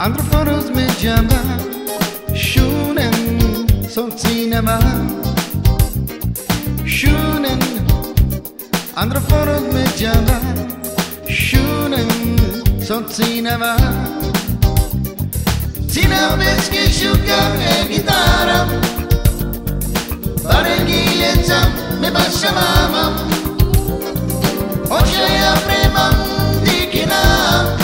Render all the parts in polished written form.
Androforos me llama, Shunen son cinema. Shunen, Androforos me llama, Shunen son cinema. Cinema peschi shuka e gitara, Barenghilezza me bascia mama. Oggi è prima di china,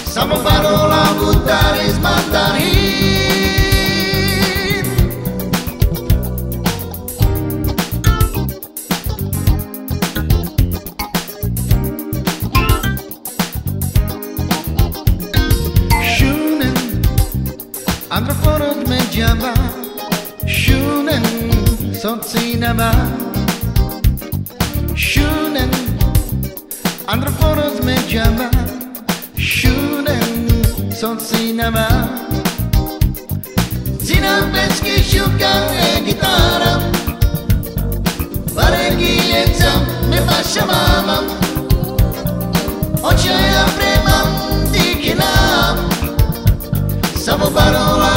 siamo parola a buttare e smattare. Shunen, Androforos me llama, Shunen son cinema. Shunen, Androforos me llama, Shunen son cinema. Cinema peschi shuka e gitara, Barenghilezza me bascia mama. Oggi è prima di china, siamo parola